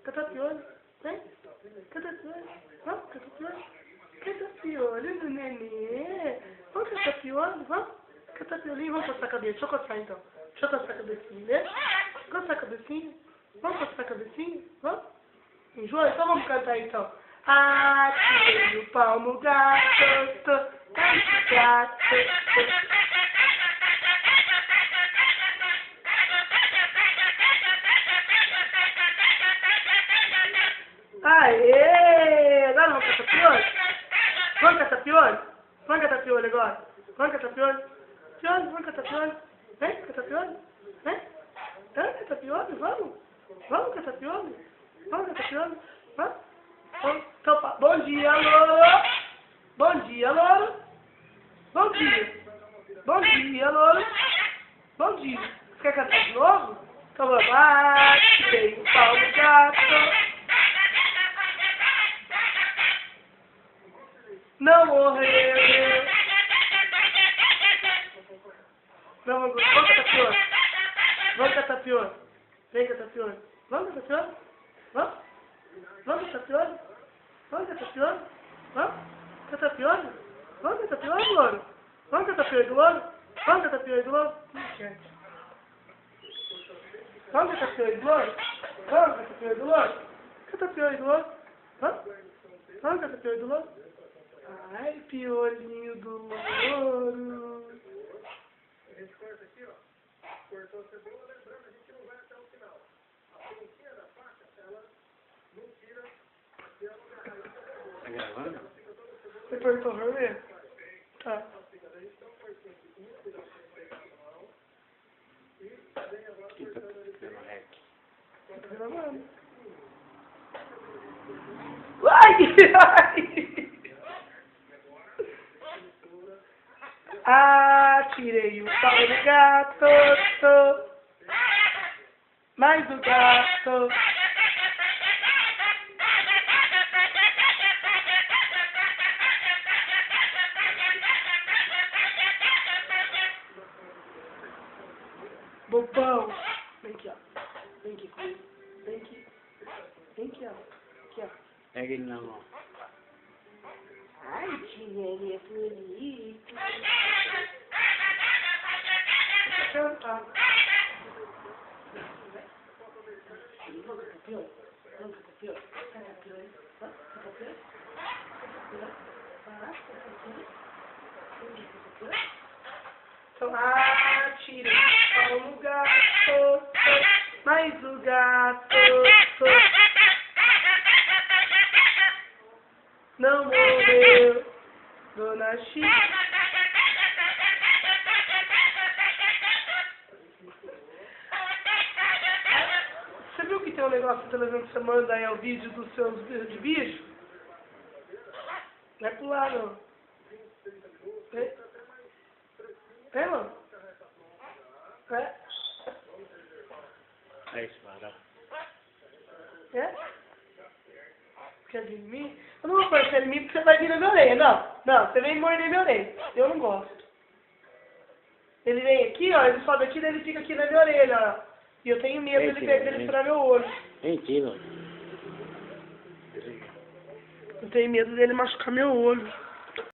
Catapiolho, vem. Catapiolho, vamos, catapiolho. Catapiolho do nenê. Vamos, catapiolho, vamos. Catapiolinho, vamos coçar a cabeça. Deixa eu coçar então. Deixa eu coçar a cabecinha, né? Coçar a cabecinha. Vamos coçar a cabecinha? Vamos? Enjoa? Então vamos cantar então. Tirei o pau no gato, gato. Aê! Agora vamos catar piolho? Vamos catar piolho? Vamos catar piolho agora? Vamos catar piolho? Piolho, vamos catar piolho? Vem, catar piolho? Vem? Vem, catar piolho? Vamos? Vamos catar piolho? Vamos catar piolho? Vamos? Então, bom dia, louro! Bom dia, louro! Bom dia! Bom dia, louro! Bom dia! Você quer cantar de novo? Então vamos. Tirei o pau no gato. Não morreu. Não, vamos catar piolho. Vamos catar piolho. Vem catar piolho. Vamos catar piolho? Vamos? Vamos catar piolho? Vamos catar piolho? Vamos? Catar piolho? Vamos catar piolho, louro? Vamos catar piolho do louro? Vamos catar piolho do louro? Vamos catar piolho do louro? Vamos catar piolho do louro? Catar piolho do louro? Vamos? Vamos catar piolho do louro? Ai, piolinho do louro. A gente corta aqui, ó. Cortou a cebola, lembrando, a gente não vai até o final. A pontinha da faca, ela não tira até ela agarrar na cebola. Tá gravando? Você cortou pra ver? Tá. A gente dá um cortinho aqui com um pedacinho de mão. E vem agora cortando ele bem. Tá gravando. Ai! Tirei o pau do gato, mais o gato. Bobão. Vem aqui, ó. Vem aqui comigo. Vem aqui. Vem aqui, ó. Aqui, ó. Pega ele na mão. Ai, tia, ele é bonito. Cantar. Então, tirei o pau no gato, mais o gato não morreu, Dona Chica. Você viu que tem um negócio na televisão que você manda aí o vídeo dos seus de bicho? Não é pular, não. É, mano? É? É isso, para. É? Quer vir em mim? Eu não vou aparecer em mim porque você vai vir na minha orelha. Não, você vem morder minha orelha. Eu não gosto. Ele vem aqui, ó, ele sobe aqui, daí ele fica aqui na minha orelha, ó. E eu tenho medo dele furar meu olho. Mentira. Eu tenho medo dele machucar meu olho.